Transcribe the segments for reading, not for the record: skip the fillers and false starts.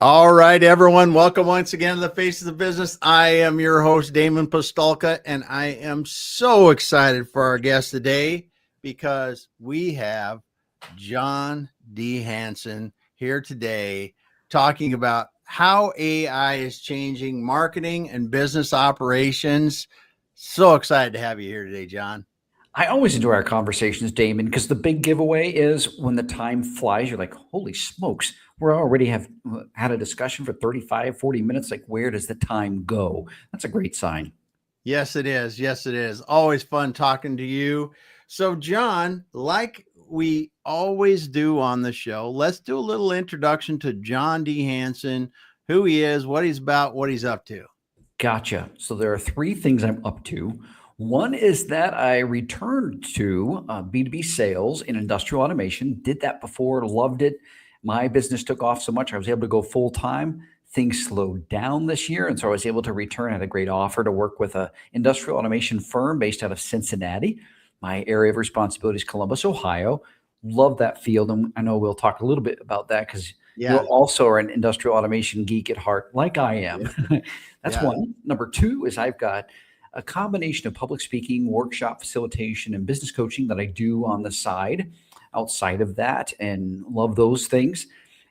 All right, everyone. Welcome once again to the Face of the Business. I am your host, Damon Postolka, and I am so excited for our guest today because we have John D. Hanson here today talking about how AI is changing marketing and business operations. So excited to have you here today, John. I always enjoy our conversations, Damon, because the big giveaway is when the time flies, you're like, holy smokes, we're already have had a discussion for 35, 40 minutes. Like, where does the time go? That's a great sign. Yes, it is. Yes, it is. Always fun talking to you. So, John, like we always do on the show, let's do a little introduction to John D. Hanson, who he is, what he's about, what he's up to. Gotcha. So there are three things I'm up to. One is that I returned to B2B sales in industrial automation, did that before, loved it. My business took off so much, I was able to go full time. Things slowed down this year. And so I was able to return. I had a great offer to work with an industrial automation firm based out of Cincinnati. My area of responsibility is Columbus, Ohio. Love that field. And I know we'll talk a little bit about that because you also are an industrial automation geek at heart, like I am. Yeah. That's one. Number two is I've got a combination of public speaking, workshop facilitation, and business coaching that I do on the side, outside of that, and love those things.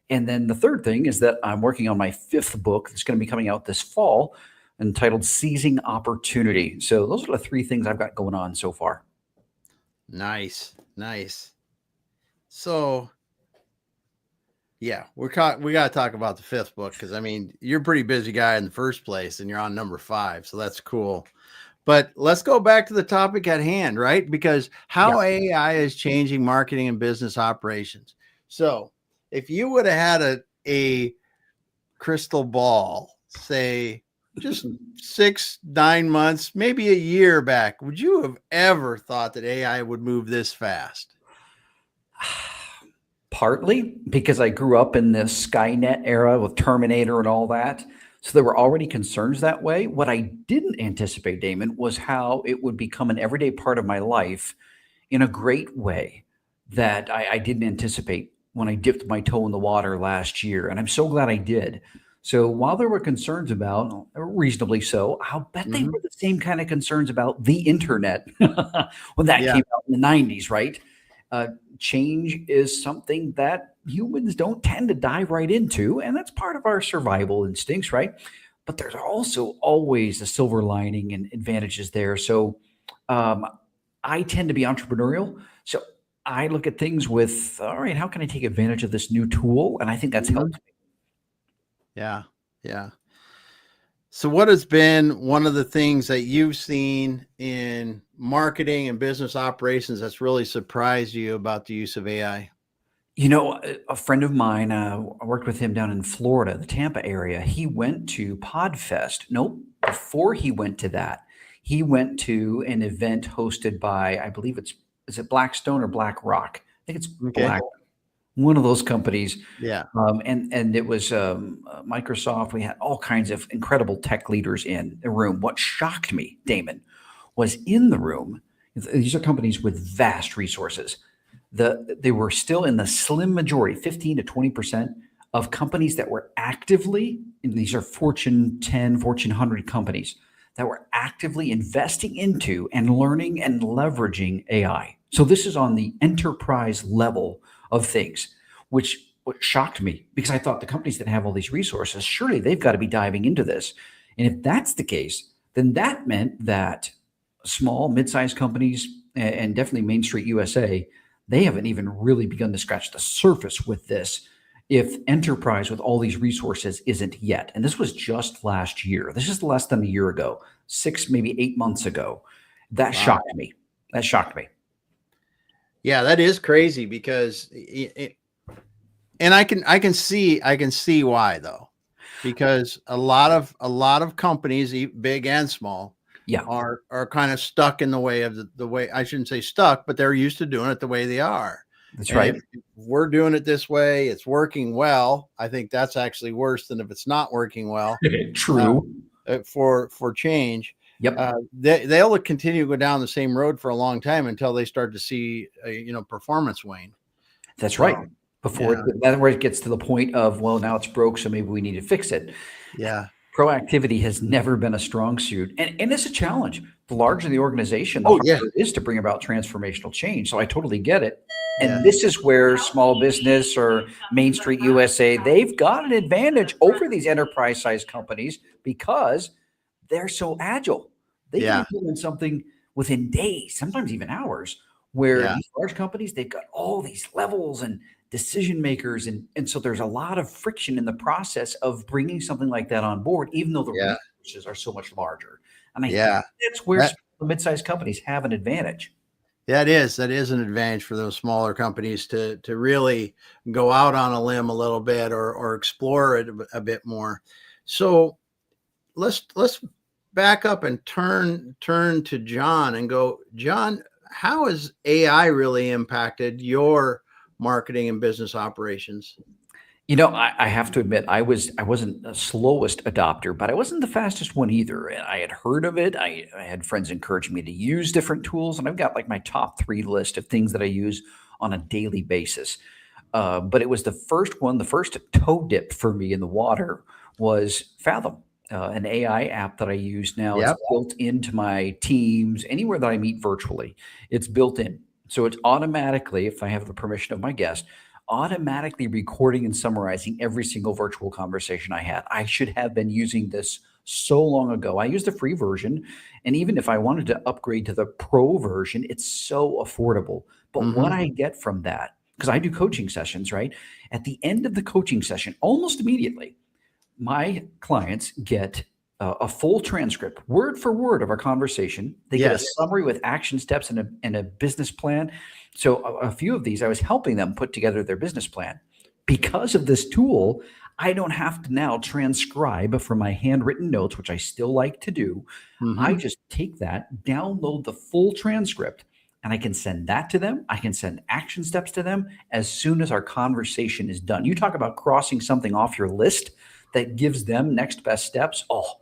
And then the third thing is that I'm working on my fifth book that's going to be coming out this fall, entitled Seizing Opportunity. So those are the three things I've got going on so far. Nice. So, yeah, we got to talk about the fifth book because, I mean, you're a pretty busy guy in the first place and you're on number 5. So that's cool. But let's go back to the topic at hand, right? Because how AI is changing marketing and business operations. So if you would have had a crystal ball, say just 6-9 months, maybe a year back, would you have ever thought that AI would move this fast? Partly because I grew up in the Skynet era with Terminator and all that. So there were already concerns that way. What I didn't anticipate, Damon, was how it would become an everyday part of my life in a great way that I didn't anticipate when I dipped my toe in the water last year. And I'm so glad I did. So while there were concerns about, reasonably so, I'll bet they were the same kind of concerns about the internet when that came out in the 90s, right? Change is something that humans don't tend to dive right into, and that's part of our survival instincts, right? But there's also always a silver lining and advantages there. So I tend to be entrepreneurial. So I look at things with, all right, how can I take advantage of this new tool? And I think that's helped me. Yeah. So what has been one of the things that you've seen in marketing and business operations that's really surprised you about the use of AI? You know, a friend of mine, I worked with him down in Florida, the Tampa area. He went to Podfest. Nope. Before he went to that, he went to an event hosted by, I believe is it Blackstone or BlackRock? I think it's Black. One of those companies. Yeah. And it was Microsoft. We had all kinds of incredible tech leaders in the room. What shocked me, Damon, was in the room, these are companies with vast resources. They were still in the slim majority, 15 to 20% of companies that were actively, and these are Fortune 10, Fortune 100 companies, that were actively investing into and learning and leveraging AI. So this is on the enterprise level of things, which shocked me because I thought the companies that have all these resources, surely they've got to be diving into this. And if that's the case, then that meant that small, mid-sized companies and definitely Main Street USA, they haven't even really begun to scratch the surface with this if enterprise with all these resources isn't yet. And this was just last year. This is less than a year ago, 6, maybe 8 months ago. That shocked me. Yeah, that is crazy because and I can see why though, because a lot of companies, big and small, are kind of stuck in the way of the way, I shouldn't say stuck, but they're used to doing it the way they are. That's right. If we're doing it this way, it's working well. I think that's actually worse than if it's not working well. True. For change. Yep. They'll continue to go down the same road for a long time until they start to see, performance wane. That's right. before that's where it gets to the point of, well, now it's broke, so maybe we need to fix it. Yeah. Proactivity has never been a strong suit, and it's a challenge. The larger the organization, the Oh, harder yeah. it is to bring about transformational change. So I totally get it. Yeah. And this is where small business or Main Street USA, they've got an advantage over these enterprise-sized companies because they're so agile. They can Yeah. implement something within days, sometimes even hours, where Yeah. these large companies, they've got all these levels and decision makers. And so there's a lot of friction in the process of bringing something like that on board, even though the Yeah. resources are so much larger. And I think Yeah. that's where That- mid-sized companies have an advantage. That is an advantage for those smaller companies to really go out on a limb a little bit or explore it a bit more. So let's back up and turn to John and go, John, how has AI really impacted your marketing and business operations? I have to admit, I wasn't the slowest adopter, but I wasn't the fastest one either. And I had heard of it. I had friends encouraging me to use different tools, and I've got like my top 3 list of things that I use on a daily basis. But it was the first one, the first toe dip for me in the water was Fathom, an AI app that I use now. Yep. It's built into my Teams, anywhere that I meet virtually. It's built in. So it's automatically, if I have the permission of my guest, automatically recording and summarizing every single virtual conversation I had. I should have been using this so long ago. I used the free version, and even if I wanted to upgrade to the pro version, it's so affordable. But what I get from that, because I do coaching sessions, right? At the end of the coaching session, almost immediately, my clients get a full transcript, word for word, of our conversation. They get a summary with action steps and a business plan. So a few of these, I was helping them put together their business plan. Because of this tool, I don't have to now transcribe from my handwritten notes, which I still like to do. I just take that, download the full transcript, and I can send that to them. I can send action steps to them as soon as our conversation is done. You talk about crossing something off your list that gives them next best steps. Oh,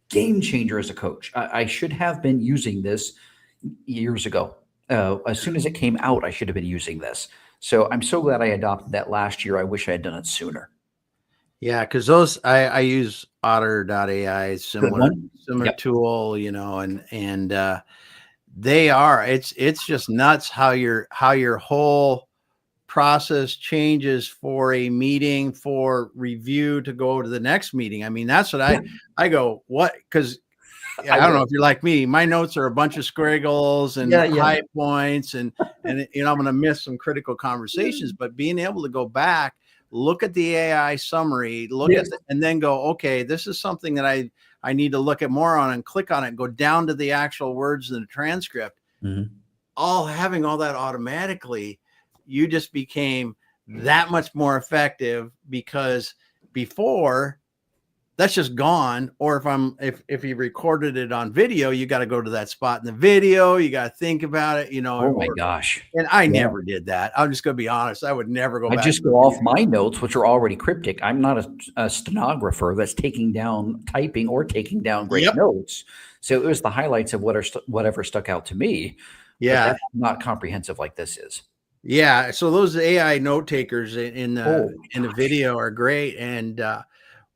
game changer as a coach. I should have been using this years ago. As soon as it came out, I should have been using this. So I'm so glad I adopted that last year. I wish I had done it sooner. Yeah, because those I use Otter.ai, similar Yep. tool, and they are. It's just nuts how your whole process changes for a meeting, for review to go to the next meeting. I mean, that's what I go, what? Because I don't know if you're like me, my notes are a bunch of squiggles and high points, and I'm going to miss some critical conversations. But being able to go back, look at the AI summary, and then go, okay, this is something that I need to look at more on, and click on it, and go down to the actual words in the transcript. All having all that automatically, you just became that much more effective, because before that's just gone. Or if you recorded it on video, you got to go to that spot in the video. You got to think about it, Oh my gosh. And I never did that. I'm just going to be honest. I would never go back. I just go off my notes, which are already cryptic. I'm not a stenographer that's typing or taking down great notes. So it was the highlights of whatever stuck out to me. Yeah. But that's not comprehensive like this is. Yeah. So those AI note takers in the video are great. And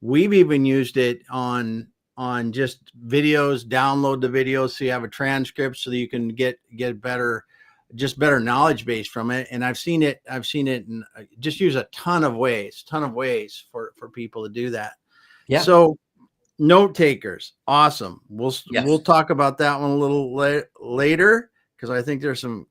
we've even used it on just videos. Download the videos so you have a transcript, so that you can get better knowledge base from it. And I've seen it and just use a ton of ways for people to do that. Yeah. So note takers, awesome. We'll talk about that one a little later, because I think there's some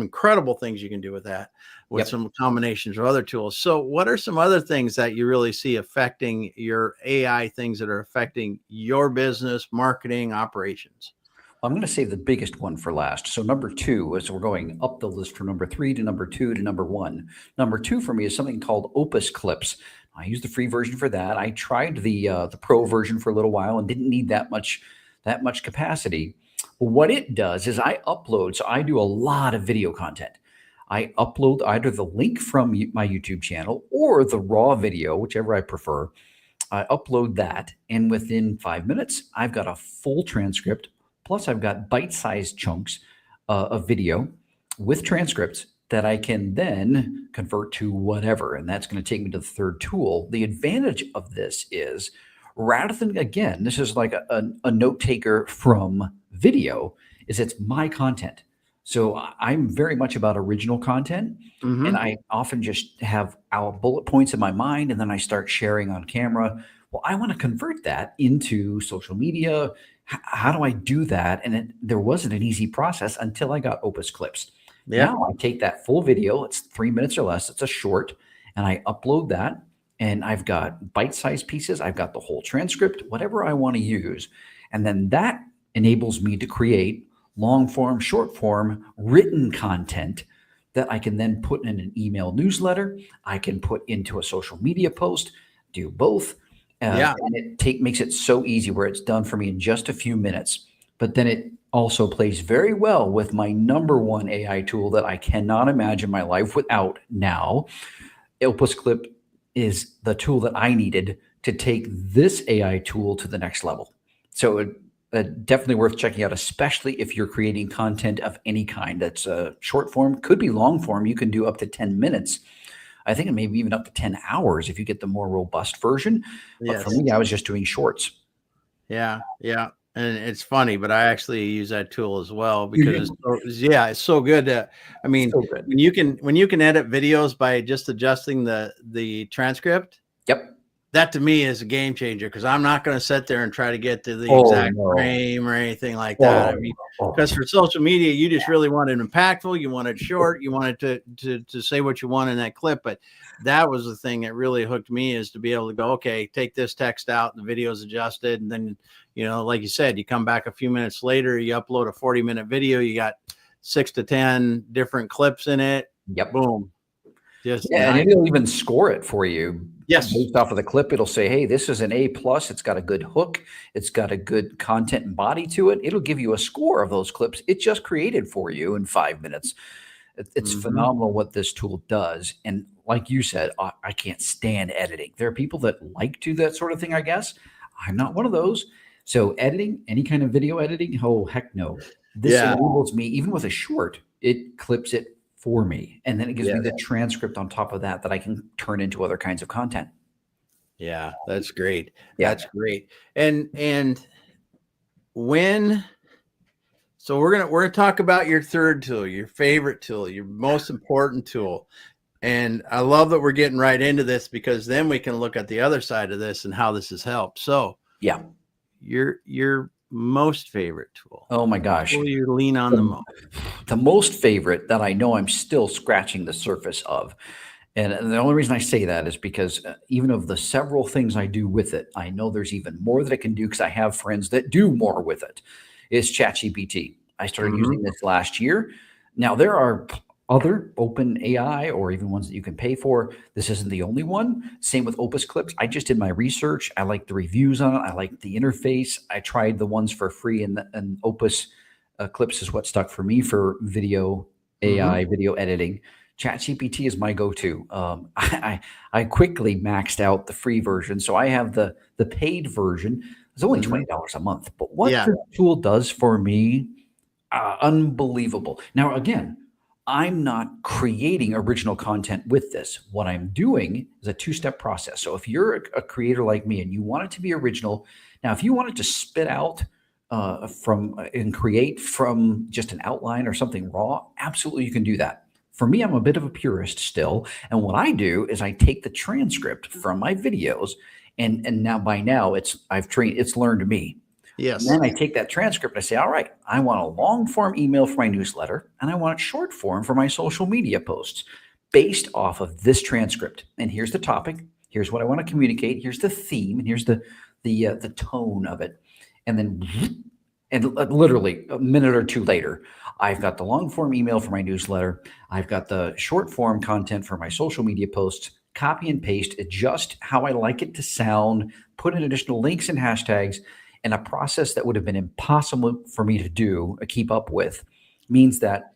incredible things you can do with that, with some combinations of other tools. So what are some other things that you really see affecting your AI, things that are affecting your business, marketing, operations? I'm going to save the biggest one for last. So number 2, as we're going up the list from number 3 to number 2 to number 1. Number 2 for me is something called Opus Clips. I use the free version for that. I tried the pro version for a little while and didn't need that much capacity. What it does is I upload. So I do a lot of video content. I upload either the link from my YouTube channel or the raw video, whichever I prefer. I upload that, and within 5 minutes, I've got a full transcript. Plus, I've got bite-sized chunks of video with transcripts that I can then convert to whatever. And that's going to take me to the third tool. The advantage of this is, rather than, again, this is like a note taker from video, is it's my content. So I'm very much about original content. And I often just have our bullet points in my mind, and then I start sharing on camera. Well, I want to convert that into social media. How do I do that? And there wasn't an easy process until I got Opus Clips. Yeah. Now I take that full video, it's 3 minutes or less, it's a short, and I upload that. And I've got bite-sized pieces, I've got the whole transcript, whatever I want to use. And then that enables me to create long form, short form, written content that I can then put in an email newsletter. I can put into a social media post, do both. And it makes it so easy where it's done for me in just a few minutes. But then it also plays very well with my number one AI tool that I cannot imagine my life without now. Opus Clip is the tool that I needed to take this AI tool to the next level. So definitely worth checking out, especially if you're creating content of any kind. That's short form, could be long form. You can do up to 10 minutes. I think maybe even up to 10 hours if you get the more robust version. But for me, I was just doing shorts. Yeah. And it's funny, but I actually use that tool as well because it's so good. I mean, when you can edit videos by just adjusting the transcript. Yep. That to me is a game changer because I'm not going to sit there and try to get to the exact frame or anything like that. I mean, because for social media, you just really want it impactful. You want it short. You want it to say what you want in that clip. But that was the thing that really hooked me, is to be able to go, okay, take this text out and the video's adjusted. And then, like you said, you come back a few minutes later, you upload a 40-minute video. You got 6 to 10 different clips in it. Yep. Boom. And it'll even score it for you. Yes. Based off of the clip, it'll say, hey, this is an A+. It's got a good hook. It's got a good content and body to it. It'll give you a score of those clips it just created for you in 5 minutes. It's phenomenal what this tool does. And like you said, I can't stand editing. There are people that like to do that sort of thing, I guess. I'm not one of those. So editing, any kind of video editing, oh, heck no. This enables me, even with a short, it clips it for me. And then it gives me the transcript on top of that I can turn into other kinds of content. Yeah, that's great. Yeah. That's great. And when, so we're going to talk about your third tool, your favorite tool, your most important tool. And I love that we're getting right into this, because then we can look at the other side of this and how this has helped. So yeah, your most favorite tool. Oh my gosh. What will you lean on the most? The most favorite that I know I'm still scratching the surface of. And the only reason I say that is because even of the several things I do with it, I know there's even more that I can do because I have friends that do more with it. Is ChatGPT. I started using this last year. Now there are other open AI or even ones that you can pay for. This isn't the only one. Same with Opus Clips. I just did my research. I like the reviews on it. I like the interface. I tried the ones for free, and Opus Clips is what stuck for me for video AI, video editing. ChatGPT is my go-to. I quickly maxed out the free version, so I have the paid version. It's only $20 a month, but what the tool does for me, unbelievable. Now, again, I'm not creating original content with this. What I'm doing is a two-step process. So if you're a creator like me and you want it to be original, now if you wanted to spit out and create from just an outline or something raw, absolutely you can do that. For me, I'm a bit of a purist still. And what I do is I take the transcript from my videos, and now it's learned me. Yes. And then I take that transcript and I say, all right, I want a long form email for my newsletter, and I want it short form for my social media posts based off of this transcript. And here's the topic. Here's what I want to communicate. Here's the theme, and here's the tone of it. And then, literally a minute or two later, I've got the long form email for my newsletter. I've got the short form content for my social media posts. Copy and paste, adjust how I like it to sound, put in additional links and hashtags. And a process that would have been impossible for me to do, keep up with, means that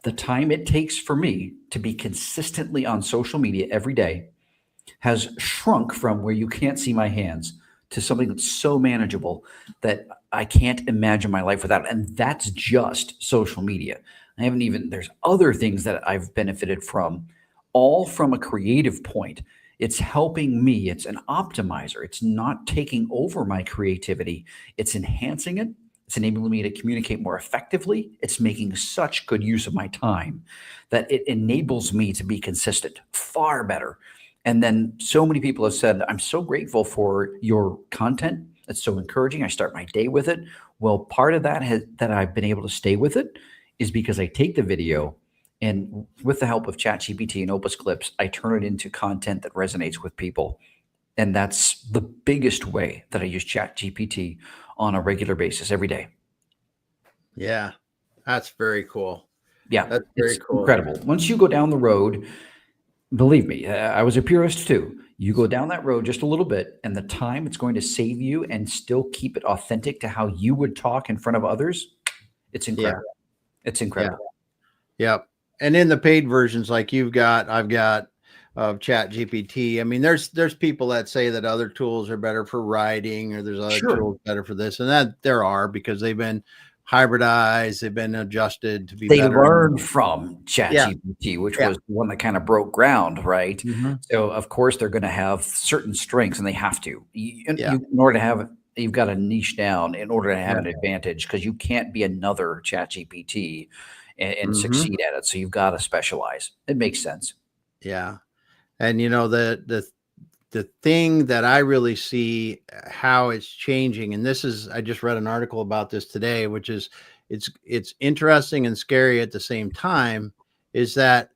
the time it takes for me to be consistently on social media every day has shrunk from where you can't see my hands to something that's so manageable that I can't imagine my life without it. And that's just social media. There's other things that I've benefited from, all from a creative point. It's helping me. It's an optimizer. It's not taking over my creativity. It's enhancing it. It's enabling me to communicate more effectively. It's making such good use of my time that it enables me to be consistent far better. And then so many people have said, I'm so grateful for your content. It's so encouraging. I start my day with it. Well, part of that that I've been able to stay with it is because I take the video and with the help of ChatGPT and Opus Clips, I turn it into content that resonates with people. And that's the biggest way that I use ChatGPT on a regular basis every day. Yeah, that's very cool. Yeah, That's very it's cool. incredible. Once you go down the road, believe me, I was a purist too. You go down that road just a little bit, and the time it's going to save you and still keep it authentic to how you would talk in front of others, it's incredible. Yeah. It's incredible. Yeah. Yep. And in the paid versions, like I've got of Chat GPT. I mean, there's people that say that other tools are better for writing, or there's other Sure. tools better for this, and that there are, because they've been hybridized, they've been adjusted to be They better. learned from Yeah. ChatGPT, which Yeah. was the one that kind of broke ground, right? Mhm. So of course they're going to have certain strengths, and they have to. Yeah. In order to have, you've got to niche down in order to have Yeah. an advantage, because you can't be another ChatGPT and Mhm. succeed at it. So you've got to specialize. It makes sense. Yeah. And the thing that I really see how it's changing, and I just read an article about this today, which is it's interesting and scary at the same time, is that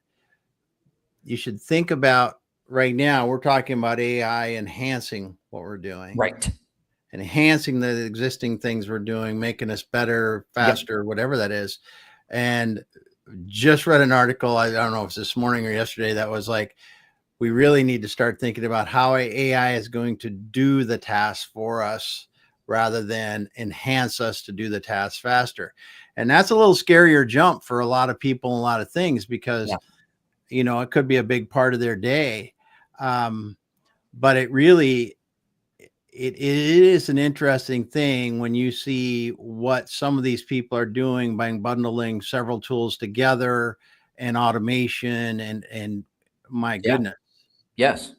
you should think about right now, we're talking about AI enhancing what we're doing, Right. enhancing the existing things we're doing, making us better, faster, whatever that is. And just read an article, I don't know if it's this morning or yesterday, that was like, we really need to start thinking about how AI is going to do the task for us rather than enhance us to do the task faster. And that's a little scarier jump for a lot of people and a lot of things, because, it could be a big part of their day. But it really, it is an interesting thing when you see what some of these people are doing by bundling several tools together and automation and my goodness. Yes.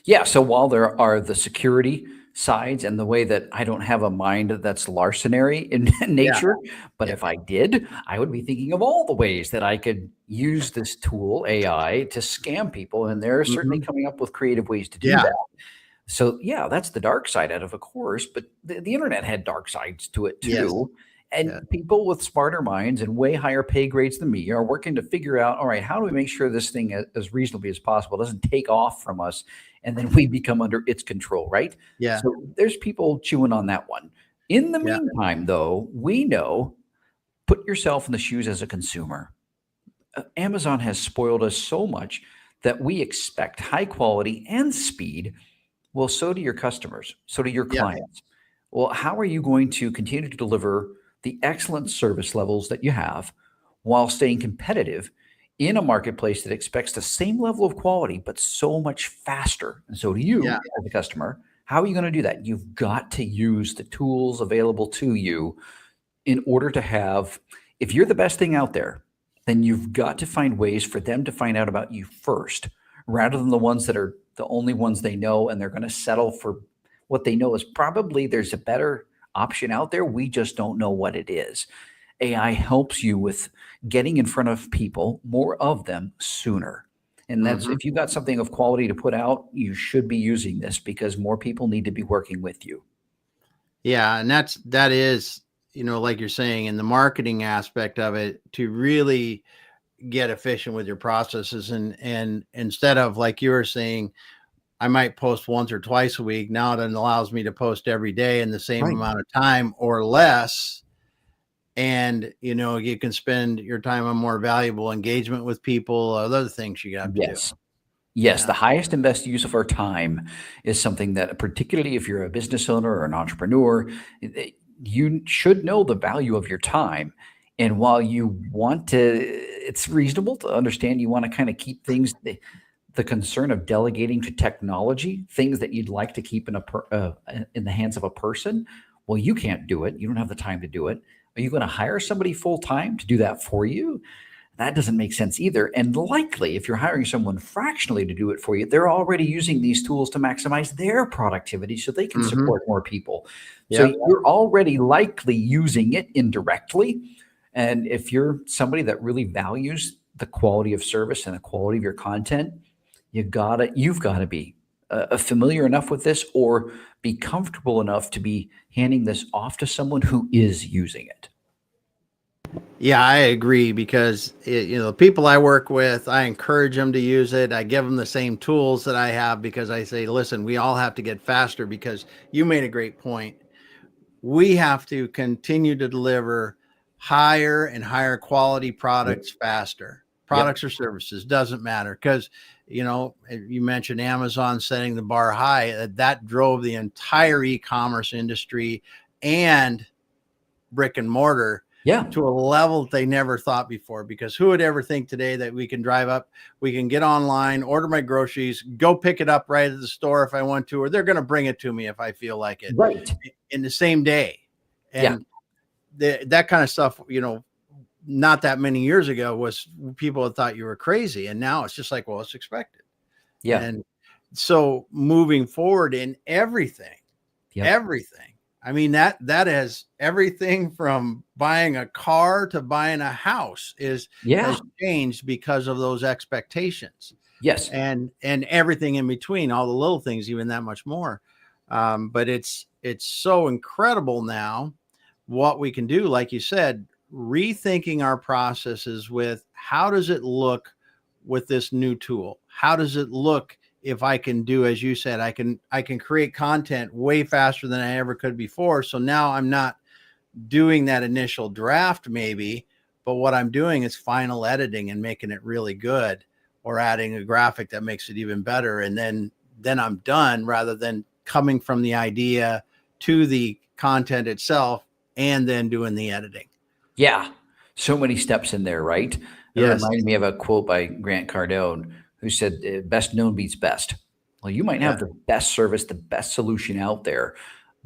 Yeah. So while there are the security sides and the way that I don't have a mind that's larcenary in nature, but Yeah. if I did, I would be thinking of all the ways that I could use this tool, AI, to scam people. And they're certainly Mhm. coming up with creative ways to do Yeah. that. So yeah, that's the dark side out of course, but the internet had dark sides to it Yes. too. Yeah. And people with smarter minds and way higher pay grades than me are working to figure out, all right, how do we make sure this thing, as reasonably as possible, doesn't take off from us and then we become under its control, right? Yeah. So there's people chewing on that one. In the Yeah. meantime, though, we know, put yourself in the shoes as a consumer. Amazon has spoiled us so much that we expect high quality and speed. Well, so do your customers, so do your Yeah. clients. Well, how are you going to continue to deliver the excellent service levels that you have while staying competitive in a marketplace that expects the same level of quality, but so much faster? And so do you, Yeah. as a customer. How are you going to do that? You've got to use the tools available to you in order to have, if you're the best thing out there, then you've got to find ways for them to find out about you first, rather than the ones that are the only ones they know, and they're going to settle for what they know is probably there's a better option out there. We just don't know what it is. AI helps you with getting in front of people, more of them, sooner. And that's, Mhm. if you've got something of quality to put out, you should be using this, because more people need to be working with you. Yeah. And that is, like you're saying, in the marketing aspect of it, to really get efficient with your processes, and instead of, like you were saying, I might post once or twice a week. Now it allows me to post every day in the same Right. amount of time or less. And, you can spend your time on more valuable engagement with people, other things you have to do. Yes. Yes, Yeah. the highest and best use of our time is something that, particularly if you're a business owner or an entrepreneur, you should know the value of your time. And while you want to, it's reasonable to understand you want to kind of keep things, the concern of delegating to technology, things that you'd like to keep in the hands of a person. Well, you can't do it. You don't have the time to do it. Are you going to hire somebody full time to do that for you? That doesn't make sense either. And likely, if you're hiring someone fractionally to do it for you, they're already using these tools to maximize their productivity so they can Mm-hmm. support more people. So Yep. you're already likely using it indirectly. And if you're somebody that really values the quality of service and the quality of your content, you've got to be familiar enough with this or be comfortable enough to be handing this off to someone who is using it. Yeah, I agree because the people I work with, I encourage them to use it. I give them the same tools that I have because I say, listen, we all have to get faster because you made a great point. We have to continue to deliver higher and higher quality Yep. products faster. Yep. Products or services, doesn't matter. Because, you mentioned Amazon setting the bar high. That drove the entire e-commerce industry and brick and mortar Yeah. to a level they never thought before, because who would ever think today that we can drive up, we can get online, order my groceries, go pick it up right at the store if I want to, or they're going to bring it to me if I feel like it Right. in the same day. Yeah. And that kind of stuff, not that many years ago was people had thought you were crazy. And now it's just like, well, it's expected. Yeah. And so moving forward in everything, Yep. everything. I mean, that has everything from buying a car to buying a house has changed because of those expectations. Yes. And everything in between, all the little things, even that much more. But it's so incredible now what we can do. Like you said, rethinking our processes with how does it look with this new tool? How does it look if I can do, as you said, I can create content way faster than I ever could before. So now I'm not doing that initial draft maybe, but what I'm doing is final editing and making it really good, or adding a graphic that makes it even better. And then I'm done, rather than coming from the idea to the content itself and then doing the editing. Yeah. So many steps in there, right? It Yes. reminded me of a quote by Grant Cardone, who said, best known beats best. Well, you might have the best service, the best solution out there,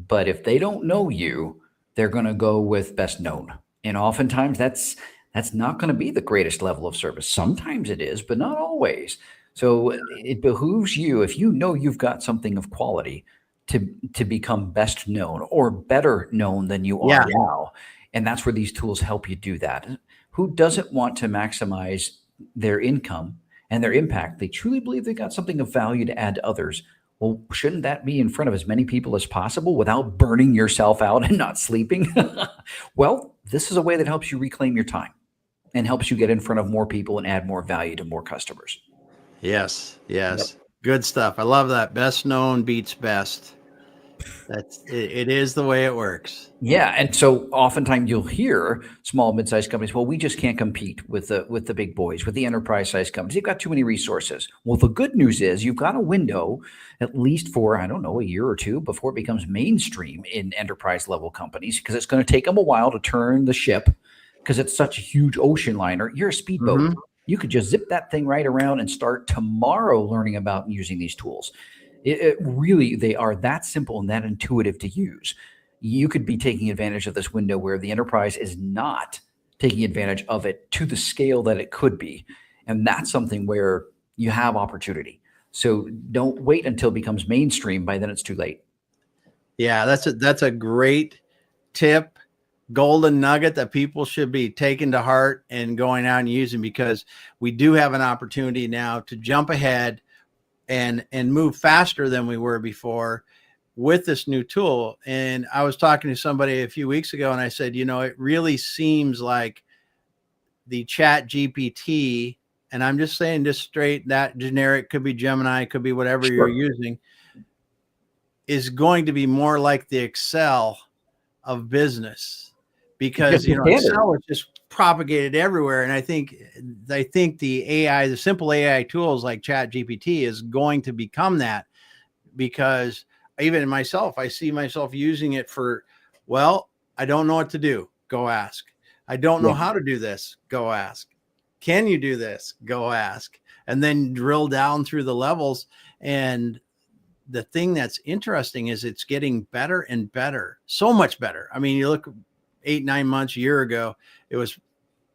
but if they don't know you, they're going to go with best known. And oftentimes that's not going to be the greatest level of service. Sometimes it is, but not always. So it behooves you, if you know you've got something of quality, to become best known or better known than you are now. And that's where these tools help you do that. Who doesn't want to maximize their income and their impact? They truly believe they've got something of value to add to others. Well, shouldn't that be in front of as many people as possible without burning yourself out and not sleeping? Well, this is a way that helps you reclaim your time and helps you get in front of more people and add more value to more customers. Yes. Yep. Good stuff. I love that. Best known beats best. It is the way it works. Yeah. And so oftentimes you'll hear small, mid-sized companies, well, we just can't compete with the big boys, with the enterprise-sized companies. They've got too many resources. Well, the good news is you've got a window, at least for, I don't know, a year or two before it becomes mainstream in enterprise level companies, because it's going to take them a while to turn the ship, because it's such a huge ocean liner. You're a speedboat. Mm-hmm. You could just zip that thing right around and start tomorrow learning about and using these tools. It really, they are that simple and that intuitive to use. You could be taking advantage of this window where the enterprise is not taking advantage of it to the scale that it could be. And that's something where you have opportunity. So don't wait until it becomes mainstream. By then it's too late. Yeah, that's a great tip, golden nugget that people should be taking to heart and going out and using, because we do have an opportunity now to jump ahead and move faster than we were before with this new tool. And I was talking to somebody a few weeks ago and I said, it really seems like the Chat GPT, and I'm just saying this straight, that generic, could be Gemini, could be whatever you're using, is going to be more like the Excel of business, because Excel is just propagated everywhere. And I think the AI, the simple AI tools like Chat GPT is going to become that, because even in myself, I see myself using it for, well, I don't know what to do. Go ask. I don't know how to do this. Go ask. Can you do this? Go ask. And then drill down through the levels. And the thing that's interesting is it's getting better and better, so much better. I mean, you look 8, 9 months, a year ago, it was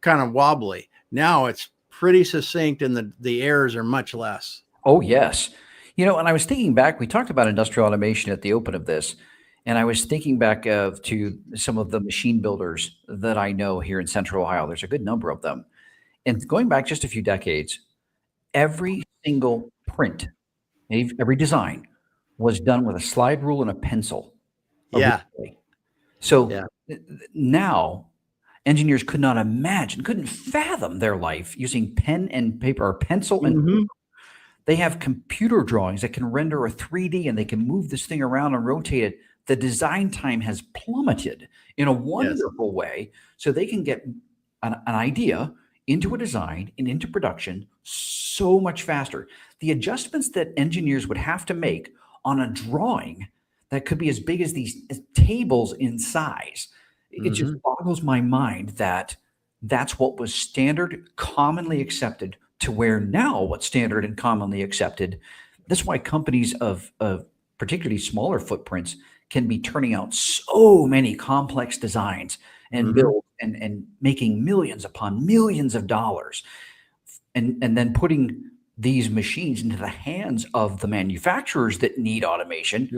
kind of wobbly. Now it's pretty succinct and the errors are much less. Oh, yes. And I was thinking back, we talked about industrial automation at the open of this, and I was thinking back to some of the machine builders that I know here in Central Ohio. There's a good number of them. And going back just a few decades, every single print, every design was done with a slide rule and a pencil. Yeah. Originally. So now engineers couldn't fathom their life using pen and paper or pencil and paper. They have computer drawings that can render a 3D and they can move this thing around and rotate it. The design time has plummeted in a wonderful way. So they can get an idea into a design and into production so much faster. The adjustments that engineers would have to make on a drawing that could be as big as these tables in size, it just boggles my mind that that's what was standard, commonly accepted, to where now what's standard and commonly accepted. That's why companies of particularly smaller footprints can be turning out so many complex designs and build and making millions upon millions of dollars, and then putting these machines into the hands of the manufacturers that need automation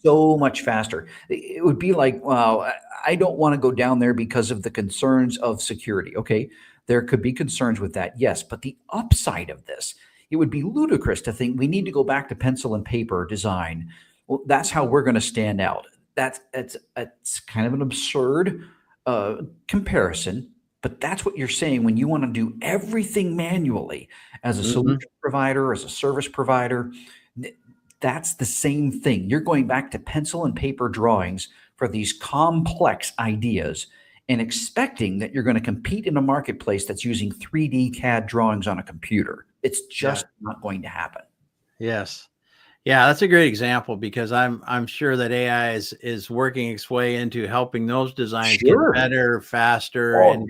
so much faster. It would be like, well, I don't want to go down there because of the concerns of security. Okay, there could be concerns with that, yes, but the upside of this, it would be ludicrous to think we need to go back to pencil and paper design. Well, that's how we're going to stand out. It's kind of an absurd comparison, but that's what you're saying when you want to do everything manually as a solution provider, as a service provider. That's the same thing. You're going back to pencil and paper drawings for these complex ideas and expecting that you're going to compete in a marketplace that's using 3D CAD drawings on a computer. It's just not going to happen. Yes. Yeah, that's a great example, because I'm sure that AI is working its way into helping those designs get better, faster, and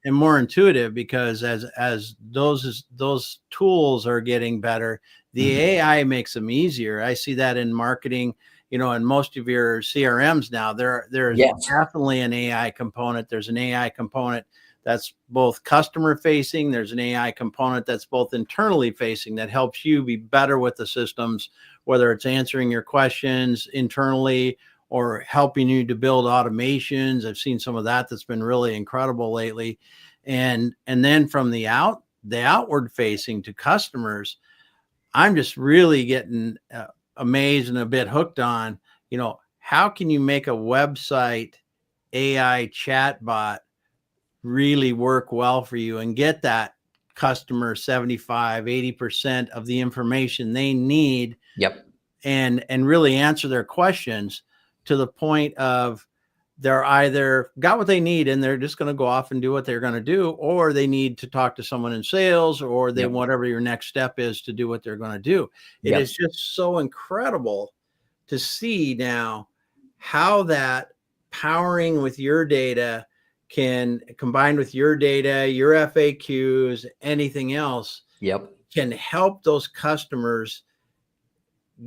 more intuitive, because as those tools are getting better, the AI makes them easier. I see that in marketing, in most of your CRMs now, there's definitely an AI component. There's an AI component that's both customer facing. There's an AI component that's both internally facing, that helps you be better with the systems, whether it's answering your questions internally or helping you to build automations. I've seen some of that that's been really incredible lately. And then from the outward facing to customers, I'm just really getting amazed and a bit hooked on, how can you make a website AI chatbot really work well for you and get that customer 75-80% of the information they need, and really answer their questions to the point of they're either got what they need and they're just going to go off and do what they're going to do, or they need to talk to someone in sales, or they whatever your next step is to do what they're going to do. It is just so incredible to see now how that powering with your data can, combined with your data, your FAQs, anything else, can help those customers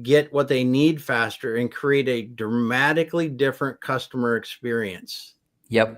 get what they need faster and create a dramatically different customer experience. You're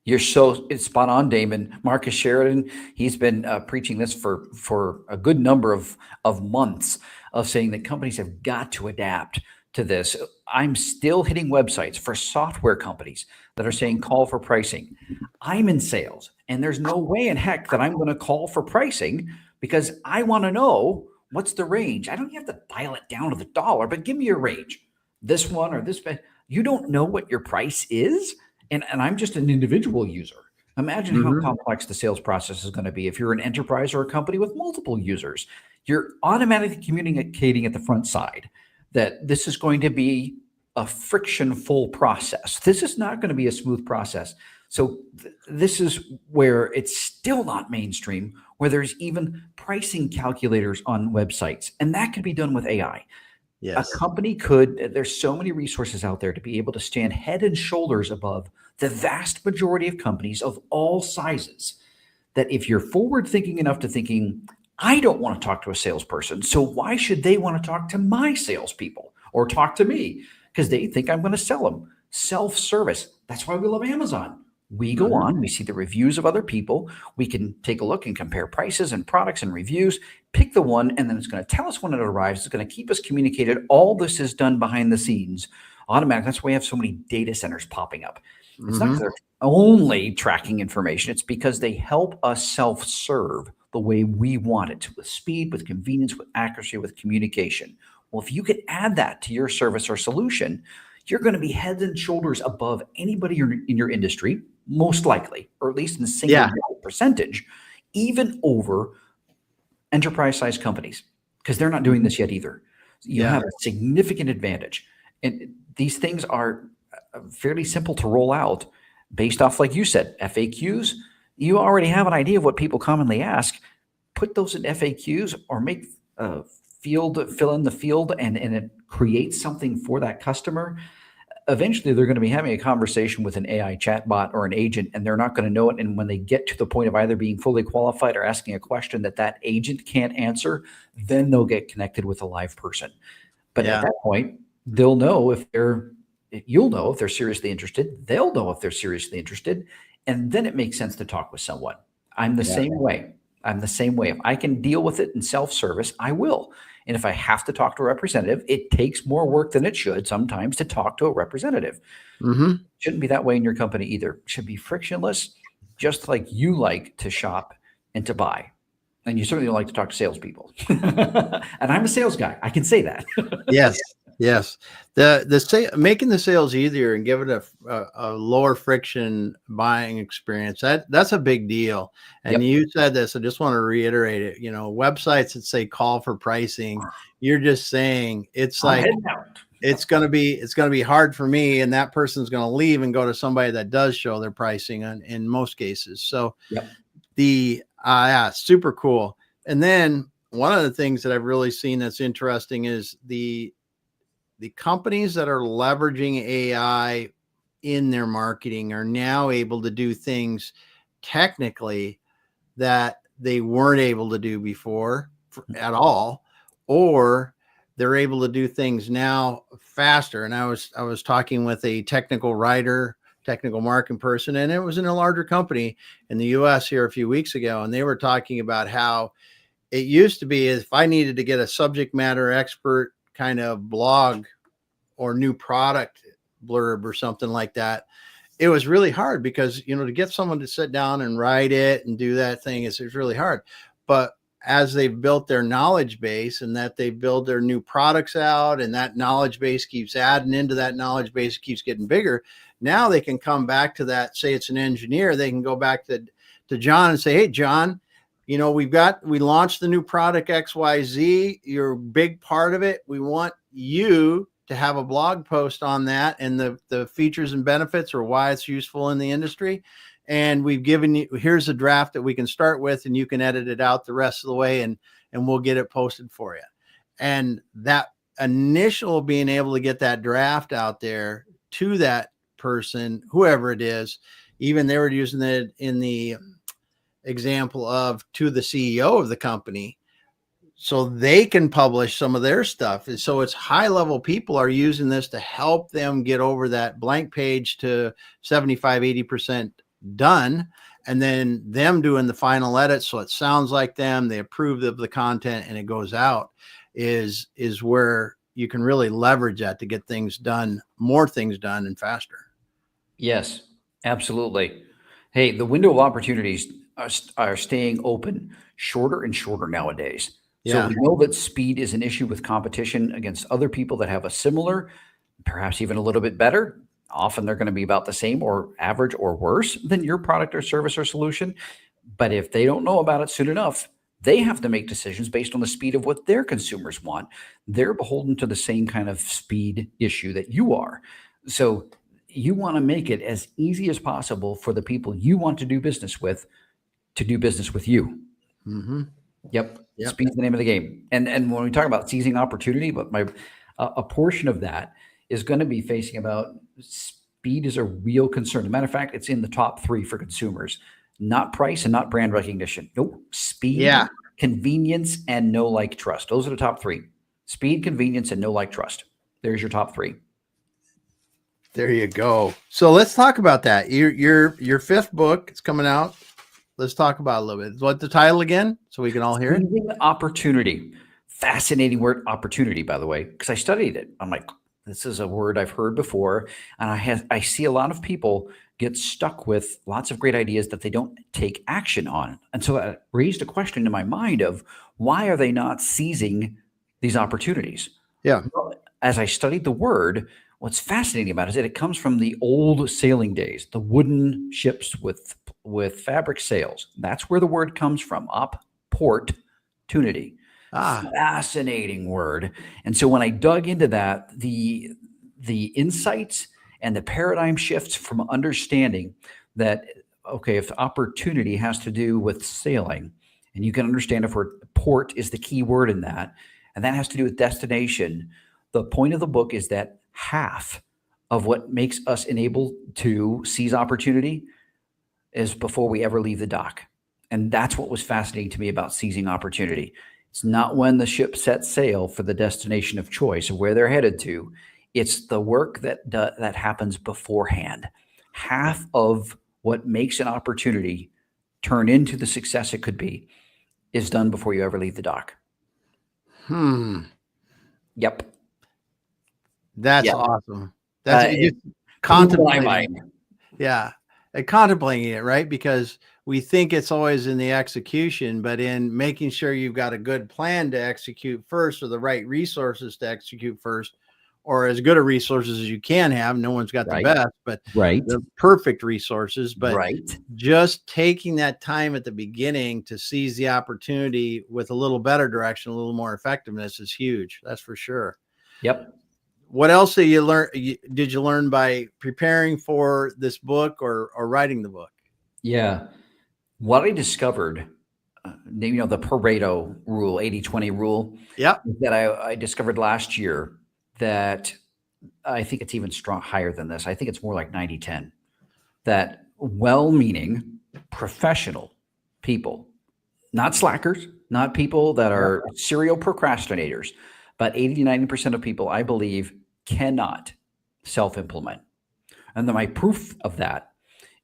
it's spot on, Damon. Marcus Sheridan, he's been preaching this for a good number of months, of saying that companies have got to adapt to this. I'm still hitting websites for software companies that are saying call for pricing. I'm in sales, and there's no way in heck that I'm going to call for pricing, because I want to know what's the range. I don't have to dial it down to the dollar, but give me your range. This one or this. You don't know what your price is, and I'm just an individual user. Imagine how complex the sales process is going to be if you're an enterprise or a company with multiple users. You're automatically communicating at the front side that this is going to be a friction-full process. This is not going to be a smooth process. So this is where it's still not mainstream, where there's even pricing calculators on websites, and that could be done with AI. A company there's so many resources out there to be able to stand head and shoulders above the vast majority of companies of all sizes, that if you're forward thinking enough to thinking, I don't want to talk to a salesperson, so why should they want to talk to my salespeople or talk to me? Because they think I'm going to sell them. Self-service. That's why we love Amazon. We go on, we see the reviews of other people. We can take a look and compare prices and products and reviews, pick the one, and then it's going to tell us when it arrives. It's going to keep us communicated. All this is done behind the scenes automatically. That's why we have so many data centers popping up. It's not because they're only tracking information. It's because they help us self-serve the way we want it, with speed, with convenience, with accuracy, with communication. Well, if you could add that to your service or solution, you're going to be heads and shoulders above anybody in your industry, most likely, or at least in a single percentage, even over enterprise-sized companies, because they're not doing this yet either. You have a significant advantage. And these things are fairly simple to roll out based off, like you said, FAQs. You already have an idea of what people commonly ask. Put those in FAQs or make fill in the field and it creates something for that customer. Eventually, they're going to be having a conversation with an AI chatbot or an agent, and they're not going to know it. And when they get to the point of either being fully qualified or asking a question that agent can't answer, then they'll get connected with a live person. But at that point, you'll know if they're seriously interested. They'll know if they're seriously interested. And then it makes sense to talk with someone. I'm the same way. If I can deal with it in self-service, I will. And if I have to talk to a representative, it takes more work than it should sometimes to talk to a representative. Shouldn't be that way in your company either. It should be frictionless, just like you like to shop and to buy. And you certainly don't like to talk to salespeople. And I'm a sales guy. I can say that. Yes. Making the sales easier and giving a lower friction buying experience, that's a big deal. And you said this, I just want to reiterate it. Websites that say call for pricing, you're just saying it's like it's going to be hard for me, and that person's going to leave and go to somebody that does show their pricing in most cases. So super cool. And then one of the things that I've really seen that's interesting is the companies that are leveraging AI in their marketing are now able to do things technically that they weren't able to do before at all, or they're able to do things now faster. And I was talking with a technical marketing person, and it was in a larger company in the US here a few weeks ago. And they were talking about how it used to be, if I needed to get a subject matter expert kind of blog or new product blurb or something like that, it was really hard because, to get someone to sit down and write it and do that thing is really hard. But as they've built their knowledge base and that they build their new products out, and that knowledge base keeps adding into that knowledge base, keeps getting bigger. Now they can come back to that, say it's an engineer, they can go back to John and say, hey, John, we launched the new product XYZ. You're a big part of it. We want you to have a blog post on that and the features and benefits, or why it's useful in the industry. And we've given you, here's a draft that we can start with, and you can edit it out the rest of the way, and we'll get it posted for you. And that initial being able to get that draft out there to that person, whoever it is, even they were using it in the example of to the CEO of the company, so they can publish some of their stuff. And so it's high level people are using this to help them get over that blank page to 75-80% done, and then them doing the final edits so it sounds like them, they approve of the content, and it goes out, is where you can really leverage that to get things done, more things done, and faster. Yes, absolutely. Hey, the window of opportunities are staying open shorter and shorter nowadays. So we know that speed is an issue with competition against other people that have a similar, perhaps even a little bit better. Often they're going to be about the same or average or worse than your product or service or solution. But if they don't know about it soon enough, they have to make decisions based on the speed of what their consumers want. They're beholden to the same kind of speed issue that you are. So you want to make it as easy as possible for the people you want to do business with to do business with you. Yep. Speed's the name of the game. And when we talk about seizing opportunity, but a portion of that is going to be facing about speed is a real concern. As a matter of fact, it's in the top 3 for consumers, not price and not brand recognition. Nope. Speed, convenience, and know, like, trust. Those are the top 3. Speed, convenience, and know, like, trust. There's your top 3. There you go. So let's talk about that. Your fifth book is coming out. Let's talk about it a little bit. What's the title again, so we can all hear it? Seizing opportunity. Fascinating word, opportunity, by the way, because I studied it. I'm like, this is a word I've heard before, and I see a lot of people get stuck with lots of great ideas that they don't take action on. And so that raised a question in my mind of why are they not seizing these opportunities? Yeah. Well, as I studied the word, what's fascinating about it is that it comes from the old sailing days, the wooden ships with fabric sails. That's where the word comes from, opportunity. Fascinating word. And so when I dug into that, the insights and the paradigm shifts from understanding that, okay, if opportunity has to do with sailing, and you can understand if port is the key word in that, and that has to do with destination, the point of the book is that half of what makes us enabled to seize opportunity is before we ever leave the dock. And that's what was fascinating to me about seizing opportunity. It's not when the ship sets sail for the destination of choice of where they're headed to. It's the work that happens beforehand. Half of what makes an opportunity turn into the success it could be is done before you ever leave the dock. Yep. That's awesome. That's contemplating. Yeah. Contemplating it, right? Because we think it's always in the execution, but in making sure you've got a good plan to execute first, or the right resources to execute first, or as good a resources as you can have. No one's got the best, but the perfect resources. But just taking that time at the beginning to seize the opportunity with a little better direction, a little more effectiveness is huge. That's for sure. Yep. What else did you learn by preparing for this book or writing the book? Yeah. What I discovered, the Pareto rule, 80-20 rule, that I discovered last year, that I think it's even higher than this. I think it's more like 90-10, that well-meaning professional people, not slackers, not people that are serial procrastinators, but 80-90% of people, I believe, cannot self-implement. And then my proof of that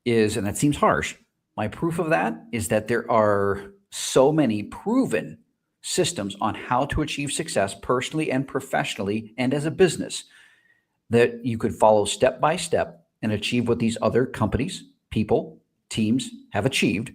is, and that seems harsh, my proof of that is that there are so many proven systems on how to achieve success personally and professionally and as a business that you could follow step by step and achieve what these other companies, people, teams have achieved.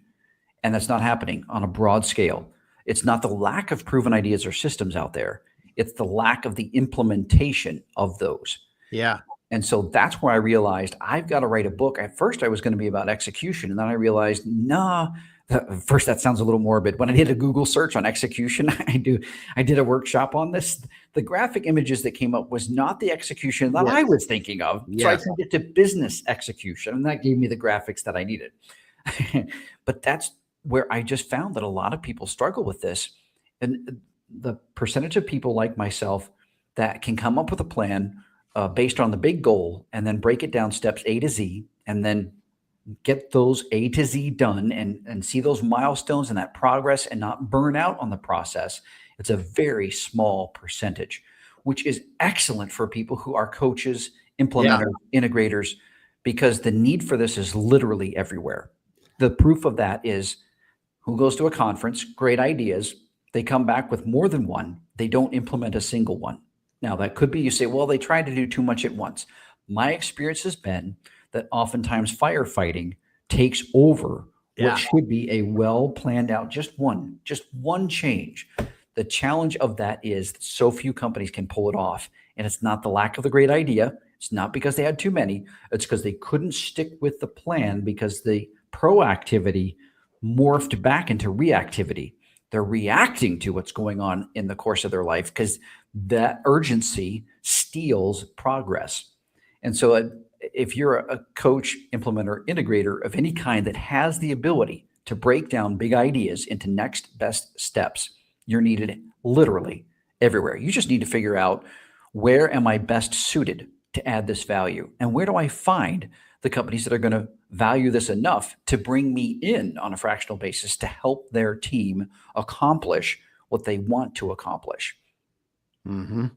And that's not happening on a broad scale. It's not the lack of proven ideas or systems out there. It's the lack of the implementation of those. Yeah. And so that's where I realized I've got to write a book. At first, I was going to be about execution. And then I realized, first, that sounds a little morbid. When I did a Google search on execution, I did a workshop on this. The graphic images that came up was not the execution that I was thinking of. So I sent it to business execution, and that gave me the graphics that I needed. But that's where I just found that a lot of people struggle with this. And the percentage of people like myself that can come up with a plan based on the big goal and then break it down steps A to Z and then get those A to Z done and see those milestones and that progress and not burn out on the process. It's a very small percentage, which is excellent for people who are coaches, implementers, integrators, because the need for this is literally everywhere. The proof of that is who goes to a conference, great ideas, they come back with more than one, they don't implement a single one. Now, that could be, you say, well, they tried to do too much at once. My experience has been that oftentimes firefighting takes over what should be a well-planned out, just one change. The challenge of that is that so few companies can pull it off. And it's not the lack of the great idea. It's not because they had too many. It's because they couldn't stick with the plan because the proactivity morphed back into reactivity. They're reacting to what's going on in the course of their life because that urgency steals progress. And so if you're a coach, implementer, integrator of any kind that has the ability to break down big ideas into next best steps, you're needed literally everywhere. You just need to figure out, where am I best suited to add this value? And where do I find the companies that are going to value this enough to bring me in on a fractional basis to help their team accomplish what they want to accomplish? Mm-hmm.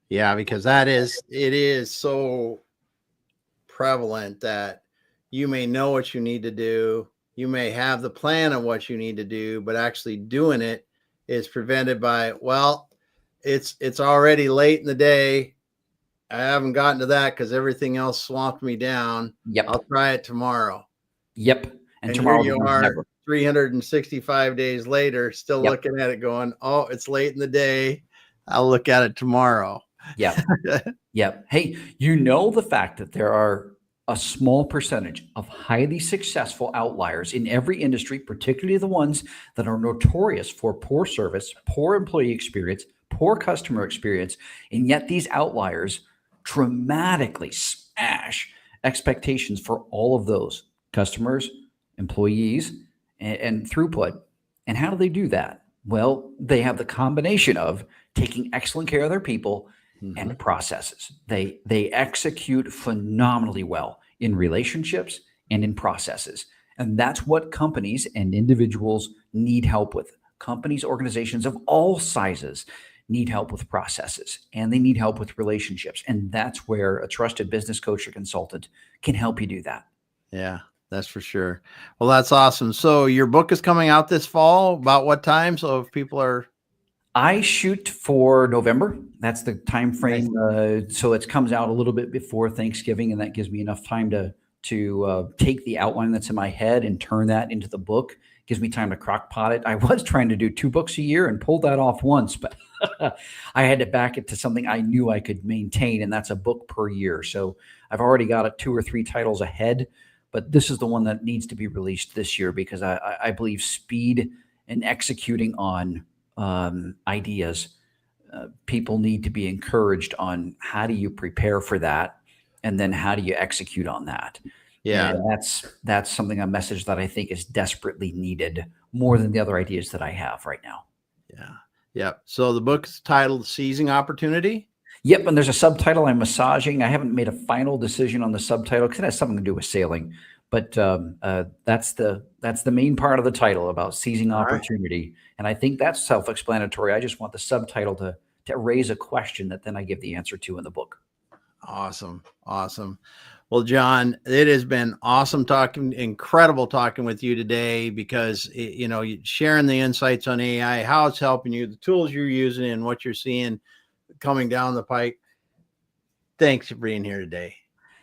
Yeah, because it is so prevalent that you may know what you need to do. You may have the plan of what you need to do, but actually doing it is prevented by, well, it's already late in the day. I haven't gotten to that because everything else swamped me down. Yep. I'll try it tomorrow. Yep. And tomorrow here you becomes are never. 365 days later, still Yep. looking at it going, oh, it's late in the day. I'll look at it tomorrow. Yeah. Yep. Hey, the fact that there are a small percentage of highly successful outliers in every industry, particularly the ones that are notorious for poor service, poor employee experience, poor customer experience, and yet these outliers dramatically smash expectations for all of those customers, employees, and throughput. And how do they do that? Well, they have the combination of taking excellent care of their people and processes. They execute phenomenally well in relationships and in processes. And that's what companies and individuals need help with. Companies, organizations of all sizes need help with processes, and they need help with relationships. And that's where a trusted business coach or consultant can help you do that. Yeah, that's for sure. Well, that's awesome. So your book is coming out this fall. About what time? So if people are... I shoot for November. That's the time frame. Nice. So it comes out a little bit before Thanksgiving, and that gives me enough time to take the outline that's in my head and turn that into the book. Gives me time to crock-pot it. I was trying to do 2 books a year and pulled that off once, but I had to back it to something I knew I could maintain, and that's a book per year. So I've already got 2 or 3 titles ahead, but this is the one that needs to be released this year because I believe speed and executing on ideas, people need to be encouraged on how do you prepare for that, and then how do you execute on that. Yeah, and that's something, a message that I think is desperately needed more than the other ideas that I have right now. Yeah. So the book's titled Seizing Opportunity. Yep, and there's a subtitle I'm massaging. I haven't made a final decision on the subtitle because it has something to do with sailing, but that's the main part of the title, about seizing opportunity. And I think that's self-explanatory. I just want the subtitle to raise a question that then I give the answer to in the book. Awesome. Well, John, it has been awesome incredible talking with you today, because sharing the insights on AI, how it's helping you, the tools you're using, and what you're seeing coming down the pike. Thanks for being here today.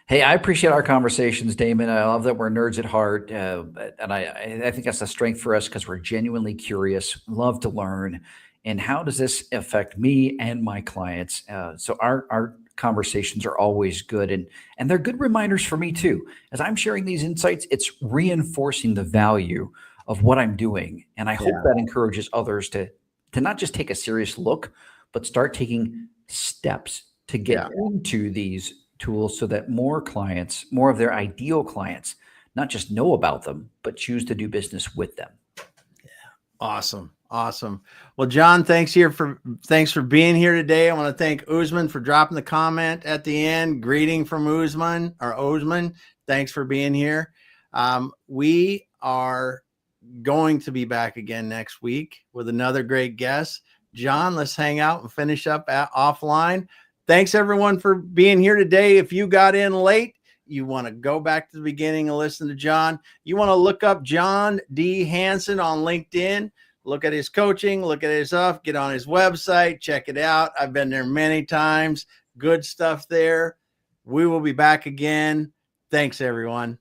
Hey, I appreciate our conversations, Damon. I love that we're nerds at heart. And I think that's a strength for us because we're genuinely curious, love to learn. And how does this affect me and my clients? So our conversations are always good. And they're good reminders for me too. As I'm sharing these insights, it's reinforcing the value of what I'm doing. And I hope that encourages others to not just take a serious look, but start taking steps to get into these tools so that more clients, more of their ideal clients, not just know about them, but choose to do business with them. Awesome. Well, John, thanks for being here today. I want to thank Usman for dropping the comment at the end. Greeting from Usman. Thanks for being here. We are going to be back again next week with another great guest. John, let's hang out and finish up offline. Thanks everyone for being here today. If you got in late, you want to go back to the beginning and listen to John. You want to look up John D. Hanson on LinkedIn. Look at his coaching, look at his stuff, get on his website, check it out. I've been there many times. Good stuff there. We will be back again. Thanks, everyone.